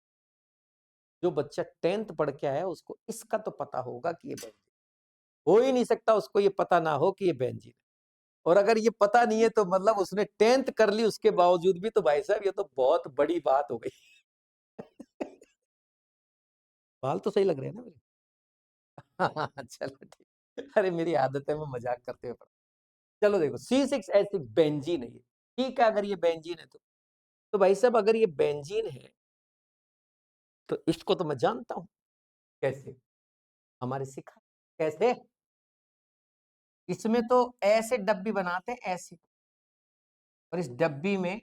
जो बच्चा 10th पढ़ के आया उसको इसका तो पता होगा कि ये बेंजीन, हो ही नहीं सकता उसको ये पता ना हो कि ये बेंजीन है। और अगर ये पता नहीं है तो मतलब उसने 10th कर ली उसके बावजूद भी, तो भाई साहब ये तो बहुत बड़ी बात हो गई। बाल तो सही लग रहे हैं ना मेरे? चलो ठीक, अरे मेरी आदत है मैं मजाक करते हुए पढ़ा। चलो देखो C6H6 बेंजीन है ये, ठीक है। अगर ये बेंजीन है तो भाई साहब अगर ये बेंजीन है तो इसको तो मैं जानता हूं कैसे, हमारे सिखा कैसे। इसमें तो ऐसे डब्बी बनाते हैं ऐसे, और इस डब्बी में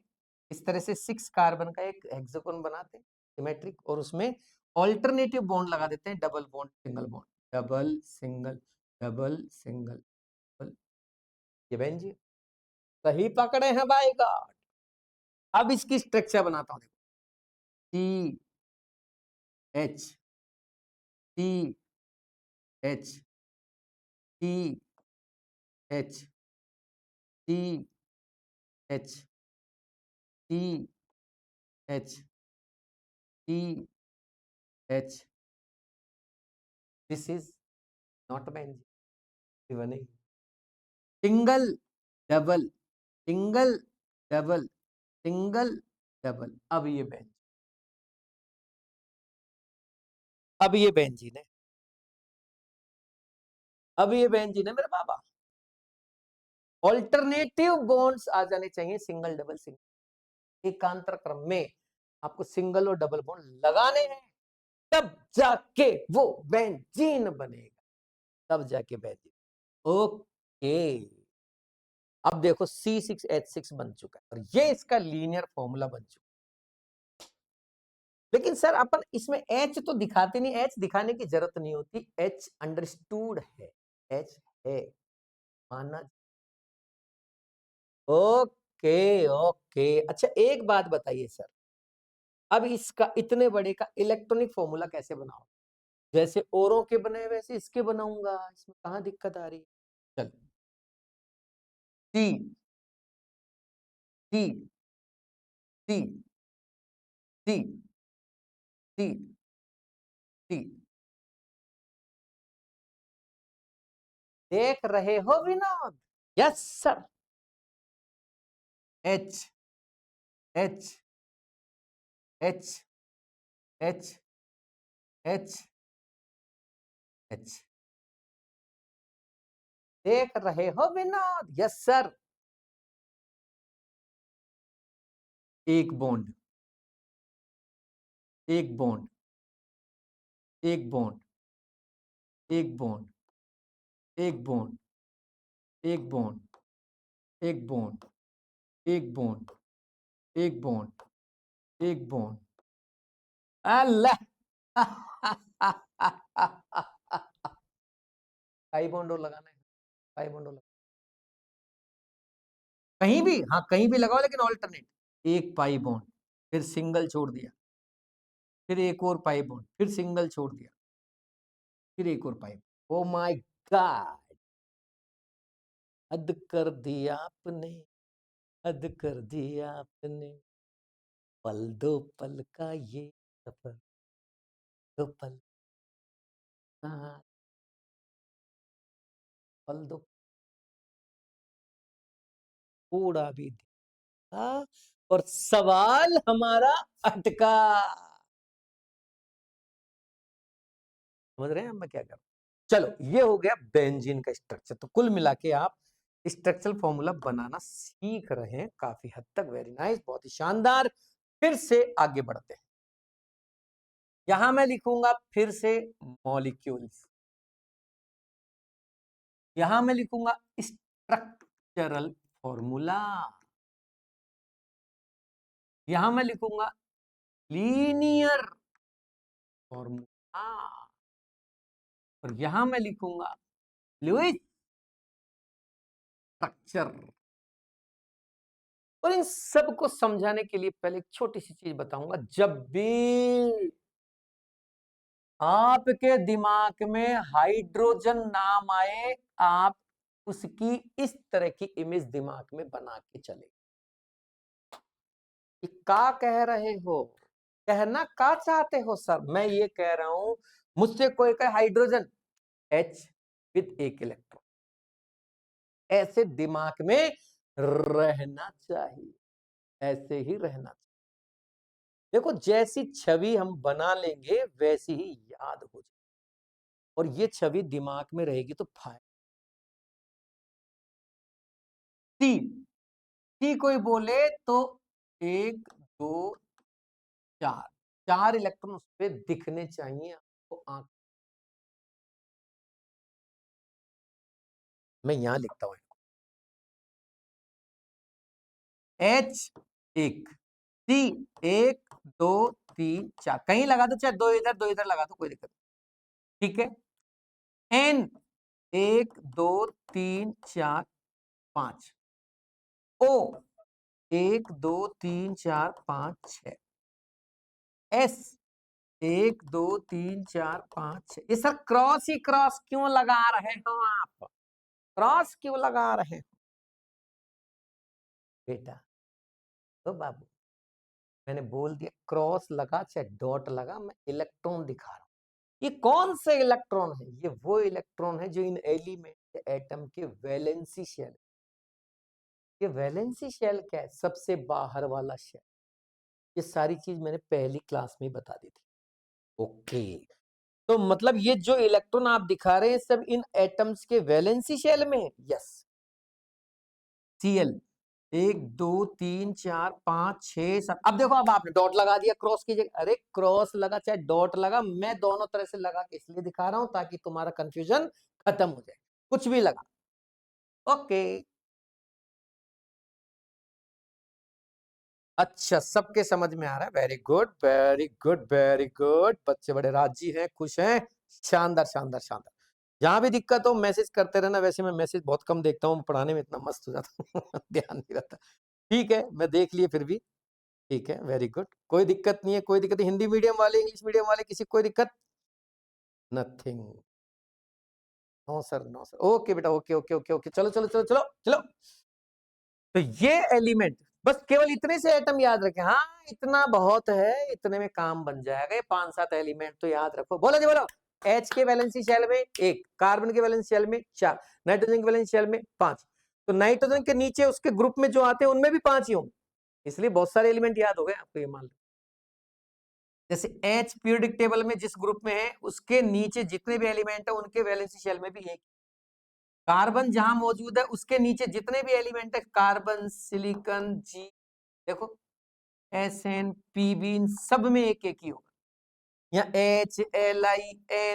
इस तरह से 6 कार्बन का एक हेक्सागोन बनाते हैं सिमेट्रिक, और उसमें ऑल्टरनेटिव बॉन्ड लगा देते हैं, double bond single bond, double single, double single, double. ये बेंजीन। सही पकड़े हैं बाय गॉड। अब इसकी स्ट्रक्चर बनाता हूं, देखो। C H, C H, C H, C H, C H, C H. This is not benzene, बने single double, single double, single double. अब ये बेंजीन है, अब ये बेंजीन है मेरे बाबा। ऑल्टरनेटिव बॉन्ड्स आ जाने चाहिए, सिंगल डबल सिंगल, एकांतर क्रम में आपको सिंगल और डबल बॉन्ड लगाने हैं, तब जाके वो बेंजीन बनेगा, तब जाके बेंजीन। ओके, अब देखो C6H6 बन चुका है और ये इसका लीनियर फॉर्मूला बन चुका है। लेकिन सर अपन इसमें H तो दिखाते नहीं, H दिखाने की जरूरत नहीं होती, H अंडरस्टूड है, H है माना। ओके ओके, अच्छा एक बात बताइए सर, अब इसका इतने बड़े का इलेक्ट्रॉनिक फॉर्मूला कैसे बनाओ? जैसे औरों के बने वैसे इसके बनाऊंगा, इसमें कहां दिक्कत आ रही? चल, सी सी सी सी सी सी, देख रहे हो Vinod? Yes sir. H H H H H H, देख रहे हो विनोद? Yes sir. एक बॉन्ड, एक बॉन्ड, एक बॉन्ड, एक बॉन्ड, एक बॉन्ड, एक बॉन्ड, एक बॉन्ड, एक बॉन्ड, एक बॉन्ड, एक बॉन्ड। अल्लाह पाई बॉन्ड और लगाना है, पाई बॉन्ड और कहीं भी, हाँ कहीं भी लगाओ लेकिन ऑल्टरनेट। एक पाई बॉन्ड, फिर सिंगल छोड़ दिया, फिर एक और पाई बॉन्ड, फिर सिंगल छोड़ दिया, फिर एक और पाई। ओ माय गॉड, हद कर दिया आपने, हद कर दिया आपने, पल दो पल का ये सफर, दो पल, हाँ, पल दो, थोड़ा भी दिखा और सवाल हमारा अटका। समझ रहे हैं हम मैं क्या कर रहा हूं? चलो, ये हो गया बेंजीन का स्ट्रक्चर। तो कुल मिला के आप स्ट्रक्चरल फॉर्मूला बनाना सीख रहे हैं काफी हद तक। वेरी नाइस, बहुत ही शानदार। फिर से आगे बढ़ते हैं, यहां मैं लिखूंगा फिर से मॉलिक्यूल्स, यहां मैं लिखूंगा स्ट्रक्चरल फॉर्मूला, यहां मैं लिखूंगा लीनियर फॉर्मूला, और यहां मैं लिखूंगा फ्लूइड स्ट्रक्चर। और इन सबको समझाने के लिए पहले एक छोटी सी चीज बताऊंगा। जब भी आपके दिमाग में हाइड्रोजन नाम आए, आप उसकी इस तरह की इमेज दिमाग में बना के चले। क्या कह रहे हो? कहना क्या चाहते हो सर? मैं ये कह रहा हूं, मुझसे कोई कहे हाइड्रोजन, H विद एक इलेक्ट्रॉन, ऐसे दिमाग में रहना चाहिए, ऐसे ही रहना चाहिए। देखो, जैसी छवि हम बना लेंगे वैसी ही याद हो जाए, और ये छवि दिमाग में रहेगी तो फायदा। सी, सी कोई बोले तो एक दो चार, चार इलेक्ट्रॉन उस पर दिखने चाहिए आपको आंख। मैं यहां लिखता हूं, एच एक, सी एक दो तीन चार, कहीं लगा दो, चाहे दो इधर लगा दो, कोई दिक्कत नहीं, ठीक है। एन एक दो तीन चार 5। O 1 2 3 4 5 6। S 1 2 3 4 5 6। ये सर क्रॉस ही क्रॉस क्यों लगा रहे हो आप? क्रॉस क्यों लगा रहे हो बेटा? तो बाबू, मैंने बोल दिया क्रॉस लगा चाहे डॉट लगा, मैं इलेक्ट्रॉन दिखा रहा हूं। ये कौन से इलेक्ट्रॉन है? ये वो इलेक्ट्रॉन है जो इन एलिमेंट एटम के वैलेंसी शेल। ये वैलेंसी शेल क्या है? सबसे बाहर वाला शेल। ये सारी चीज मैंने पहली क्लास में बता दी थी। ओके, तो मतलब ये जो इलेक्ट्रॉन आप दिखा रहे हैं सब इन एटम्स के वैलेंसी शेल में है। Yes, Cl 1 2 3 4 5 6 7। अब देखो, अब आपने डॉट लगा दिया क्रॉस की जगह। अरे क्रॉस लगा चाहे डॉट लगा, मैं दोनों तरह से लगा के इसलिए दिखा रहा हूं ताकि तुम्हारा कंफ्यूजन खत्म हो जाए। कुछ भी लगा। ओके, अच्छा, सबके समझ में आ रहा है। Very good very good very good. बच्चे बड़े राजी हैं, खुश हैं। शानदार शानदार शानदार। जहां भी दिक्कत हो मैसेज करते रहना। वैसे मैं मैसेज बहुत कम देखता हूँ, पढ़ाने में इतना मस्त हो जाता हूँ ध्यान नहीं रहता। ठीक है, मैं देख लिए फिर भी। ठीक है, वेरी गुड। कोई दिक्कत नहीं है, कोई दिक्कत नहीं। हिंदी मीडियम वाले, इंग्लिश मीडियम वाले, किसी कोई दिक्कत? Nothing. No sir, no sir. Okay बेटा, ओके ओके ओके ओके। चलो चलो चलो चलो चलो। तो ये एलिमेंट, बस केवल इतने से एटम याद रखें। हाँ, इतना बहुत है, इतने में काम बन जाएगा। ये 5-7 एलिमेंट तो याद रखो। बोलो जी बोलो। H के वैलेंसी शेल में 1, कार्बन के वैलेंसी शेल में 4, नाइट्रोजन के वैलेंसी शेल में 5। तो नाइट्रोजन के नीचे उसके ग्रुप में जो आते हैं उनमें भी 5 ही होंगे, इसलिए बहुत सारे एलिमेंट याद हो गए आपको। ये मान लो, जैसे H पीरियोडिक टेबल में जिस ग्रुप में है उसके नीचे जितने भी एलिमेंट है उनके वैलेंसी शेल में भी एक। कार्बन जहां मौजूद है उसके नीचे जितने भी एलिमेंट है, कार्बन, सिलिकॉन, जी, देखो SN, PB, इन सब में एक एक ही होगा। या HLI,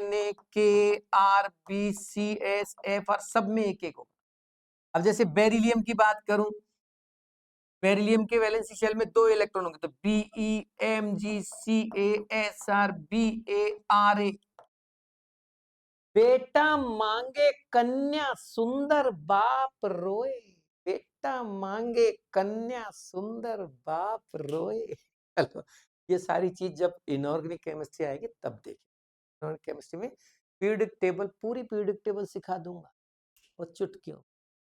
Na, KRBCSF सब में एक एक होगा। अब जैसे बेरिलियम की बात करूं, बेरिलियम के वैलेंसी शेल में 2 इलेक्ट्रॉन होंगे, तो BeMgCasrBaRa। बेटा मांगे कन्या सुंदर बाप रोए। बेटा मांगे कन्या सुंदर बाप रोए। चलो, ये सारी चीज जब इनऑर्गेनिक केमिस्ट्री आएगी तब देखिए। इनऑर्गेनिक केमिस्ट्री में पीरियोडिक टेबल, पूरी पीरियोडिक टेबल सिखा दूंगा और चुटकियों।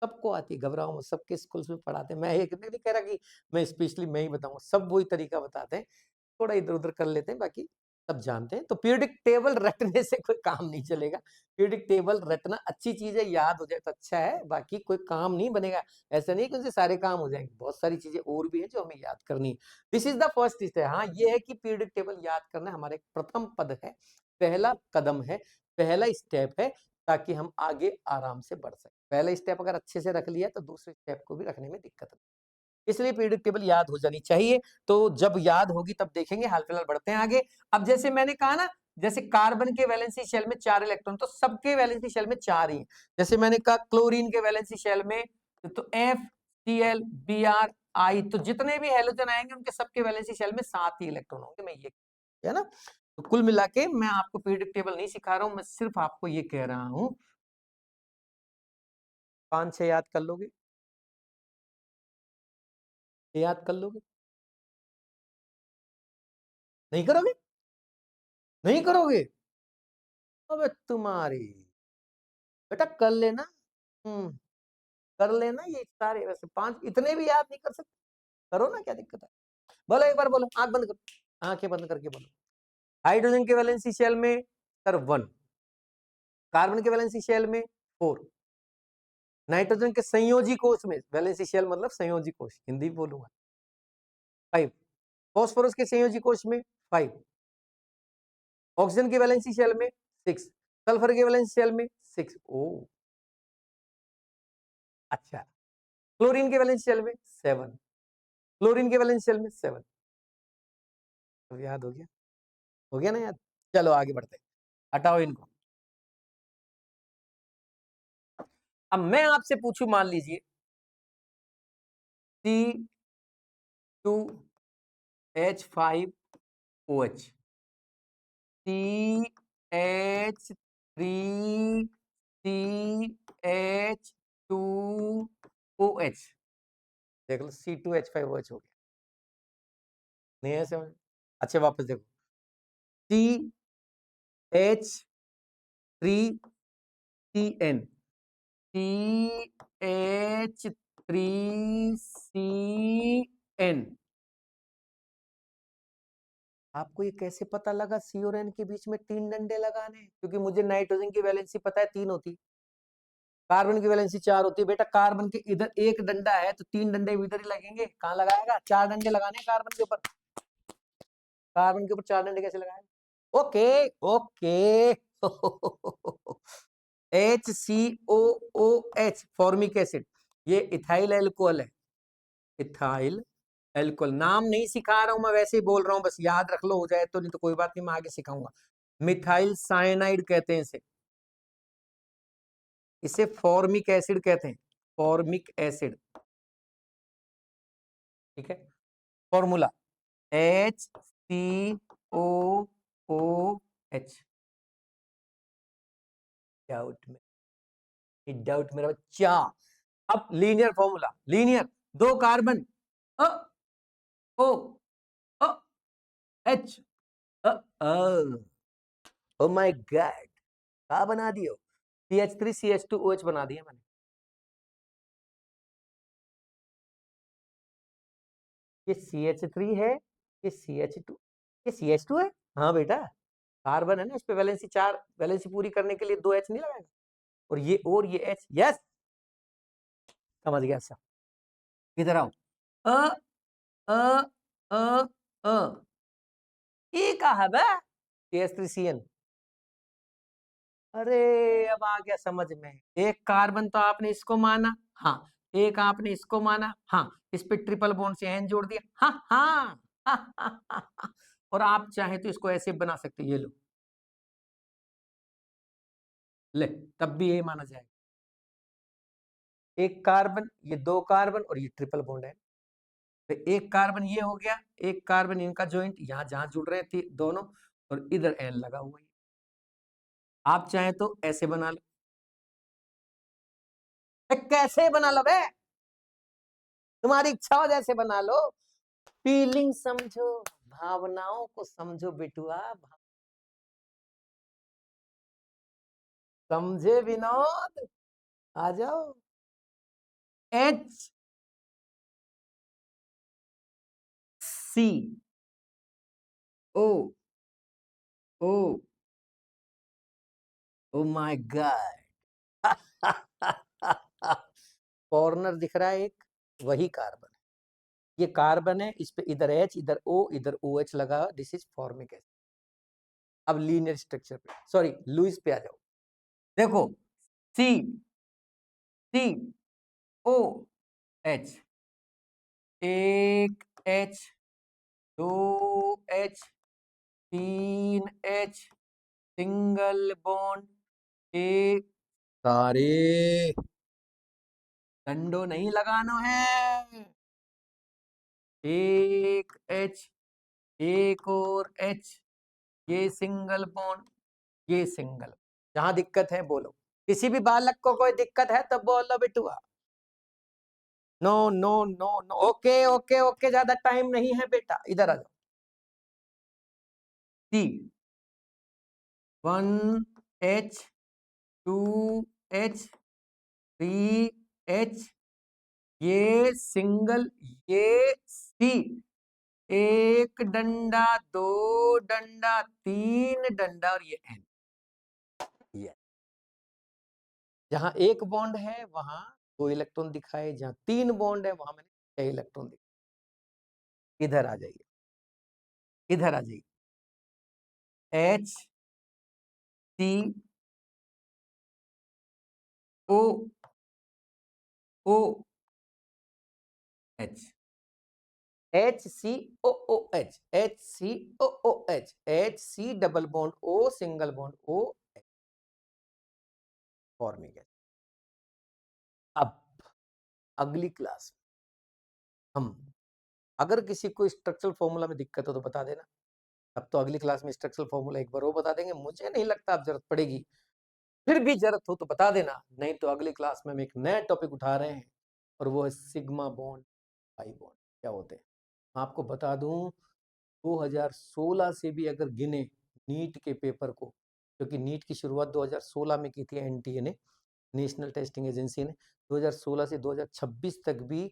सबको आती है, घबराओ मत, सबके स्कूल्स में पढ़ाते हैं। मैं एक नहीं कह रहा कि मैं स्पेशली मैं ही बताऊंगा, सब वही तरीका बताते हैं। थोड़ा इधर उधर कर लेते हैं, बाकी सब जानते हैं। तो पीरियोडिक टेबल रटने से कोई काम नहीं चलेगा। पीरियोडिक टेबल रटना अच्छी चीज है, याद हो जाए तो अच्छा है, बाकी कोई काम नहीं बनेगा। ऐसा नहीं कि उनसे सारे काम हो जाएंगे, बहुत सारी चीजें और भी है जो हमें याद करनी है। This is the first step. हाँ, ये है कि पीरियोडिक टेबल याद करना हमारे प्रथम पद है, पहला कदम है, पहला स्टेप है, ताकि हम आगे आराम से बढ़ सके। पहला स्टेप अगर अच्छे से रख लिया तो दूसरे स्टेप को भी रखने में दिक्कत नहीं, इसलिए पीरियोडिक टेबल याद हो जानी चाहिए। तो जब याद होगी तब देखेंगे। हाल फिलहाल बढ़ते हैं आगे। अब जैसे मैंने कहा ना, जैसे कार्बन के वैलेंसी शेल में 4 इलेक्ट्रॉन, तो सबके वैलेंसी शेल में 4 ही हैं। जैसे मैंने कहा क्लोरीन के वैलेंसी शेल में तो FCl, Br, I, तो जितने भी हेलोजन आएंगे उनके सबके वैलेंसी शेल में 7 ही इलेक्ट्रॉन होंगे। मैं ये, है ना? तो कुल मिला के मैं आपको पीरियोडिक टेबल नहीं सिखा रहा हूं, मैं सिर्फ आपको ये कह रहा हूं। 5-6 याद कर लोगे? याद कर लोगे? नहीं करोगे? नहीं करोगे? अबे तुम्हारी, बेटा कर लेना। हम्म, कर लेना ये सारे। वैसे 5 इतने भी याद नहीं कर सकते, करो ना, क्या दिक्कत है? बोलो एक बार, बोलो, आंख बंद करो, आंखें बंद करके बोलो। हाइड्रोजन के वैलेंसी शेल में सर 1, कार्बन के वैलेंसी शेल में 4, नाइट्रोजन के संयोजी कोष में, वैलेंसी शेल मतलब संयोजी कोष, हिंदी बोलूंगा, 5, फॉस्फोरस के संयोजी कोष में 5, ऑक्सीजन के वैलेंसी शेल में 6, सल्फर के वैलेंसी शेल में 6। ओ अच्छा, क्लोरीन के वैलेंसी शेल में 7, क्लोरीन के वैलेंसी शेल में 7। अब याद हो गया? हो गया ना याद? चलो आगे बढ़ते हैं, हटाओ इनको। अब मैं आपसे पूछूं, मान लीजिए C2H5OH, CH3CH2 OH, देख लो C2H5OH हो गया। नहीं है समझ? अच्छा वापस देखो, CH3CN, CH3CN। आपको ये कैसे पता लगा सी और एन के बीच में 3 डंडे लगाने? क्योंकि मुझे नाइट्रोजन की वैलेंसी पता है 3 होती, कार्बन की वैलेंसी 4 होती है। बेटा कार्बन के इधर 1 डंडा है तो 3 डंडे भी इधर ही लगेंगे। कहाँ लगाएगा? 4 डंडे लगाने हैं कार्बन के ऊपर। कार्बन के ऊपर 4 डंडे कैसे लगाएगा? Okay okay. HCOOH formic acid, ये इथाइल एल्कोहल है। इथाइल एल्कोहल, नाम नहीं सिखा रहा हूं मैं, वैसे ही बोल रहा हूं, बस याद रख लो, हो जाए तो, नहीं तो कोई बात नहीं, मैं आगे सिखाऊंगा। मिथाइल साइनाइड कहते हैं इसे, इसे फॉर्मिक एसिड कहते हैं, फॉर्मिक एसिड। ठीक है, फॉर्मूला HCOOH। डाउट में, डाउट मेरा बच्चा। अब लीनियर फॉर्मूला, लीनियर, 2 कार्बन, अ ओ अ एच, ओ माय गॉड, क्या बना दियो? CH3CH2OH बना दिया मैंने। ये CH3 है, ये CH2, ये CH2 है। हाँ बेटा, कार्बन है ना, इस पे वैलेंसी 4, वैलेंसी पूरी करने के लिए 2 H नहीं लगाएगा, और ये H। यस, समझ गया सब। इधर आओ, अ अ अ अ ये कहा बे, CH3CN। अरे अब आ गया समझ में। एक कार्बन तो आपने इसको माना, हाँ, एक आपने इसको माना, हाँ, इस पे ट्रिपल बॉन्ड से एन जोड़ दिया, हाँ हाँ, और आप चाहे तो इसको ऐसे बना सकते, ये लो, ले, तब भी यही माना जाएगा। एक कार्बन, ये 2 कार्बन और ये ट्रिपल बॉन्ड है, तो एक कार्बन ये हो गया, एक कार्बन इनका ज्वाइंट यहां जहां जुड़ रहे थे दोनों, और इधर एन लगा हुआ है। आप चाहे तो ऐसे बना लो, कैसे बना लो बे, तुम्हारी इच्छा हो जैसे बना लो। फीलिंग समझो, भावनाओं को समझो बिटुआ, समझे विनोद? आ जाओ। H C O O, O my God. Corner दिख रहा है एक, वही कार्बन है, ये कार्बन है, इस पे इधर H, इधर O, इधर OH लगा, दिस इज फॉर्मिक एसिड। अब लीनियर स्ट्रक्चर पे, सॉरी लुईस पे आ जाओ। देखो, C COH, एक H, 2 H, 3 H, single bond, एक, सारे डंडो नहीं लगाना है, एक H, एक और H, ये सिंगल बॉन्ड, ये सिंगल। जहां दिक्कत है बोलो, किसी भी बालक को कोई दिक्कत है तो बोलो बिटुआ। No no no no, okay okay okay, ज्यादा टाइम नहीं है बेटा, इधर आ जाओ। सी 1H, 2H, 3H, ये सिंगल, ये सी, एक डंडा, 2 डंडा, 3 डंडा, और ये एन। ये जहां एक बॉन्ड है वहां 2 इलेक्ट्रॉन दिखाए, जहां 3 बॉन्ड है वहां मैंने 6 इलेक्ट्रॉन दिखाए। इधर आ जाइए, इधर आ जाइए। H C O O H, HCOOH, HCOOH, HC double bond O, single bond O, formic acid. अब अगली क्लास हम, अगर किसी को स्ट्रक्चरल फॉर्मूला में दिक्कत हो तो बता देना। अब तो अगली क्लास में स्ट्रक्चरल फॉर्मूला एक बार वो बता देंगे, मुझे नहीं लगता अब जरूरत पड़ेगी, फिर भी जरूरत हो तो बता देना, नहीं तो अगली क्लास में हम एक नया टॉपिक उठा रहे हैं और वो है सिग्मा बॉन्ड, पाई बॉन्ड। क्या होते हैं? मैं आपको बता दूं 2016 से भी अगर गिने नीट के पेपर को, क्योंकि नीट की शुरुआत 2016 में की थी एनटीए ने, नेशनल टेस्टिंग एजेंसी ने, 2016 से 2026 तक भी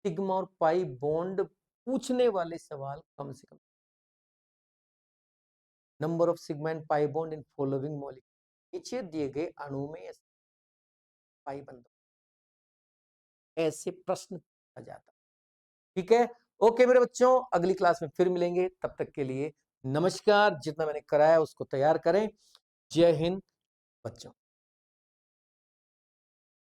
सिग्मा और पाई बॉन्ड पूछने वाले सवाल कम से कम। Number of sigma and pi bond in following molecule, नीचे दिए गए अणु में पाई बंध, ऐसे प्रश्न पूछा जाता। ठीक है, ओके मेरे बच्चों, अगली क्लास में फिर मिलेंगे, तब तक के लिए नमस्कार। जितना मैंने कराया उसको तैयार करें। जय हिंद बच्चों।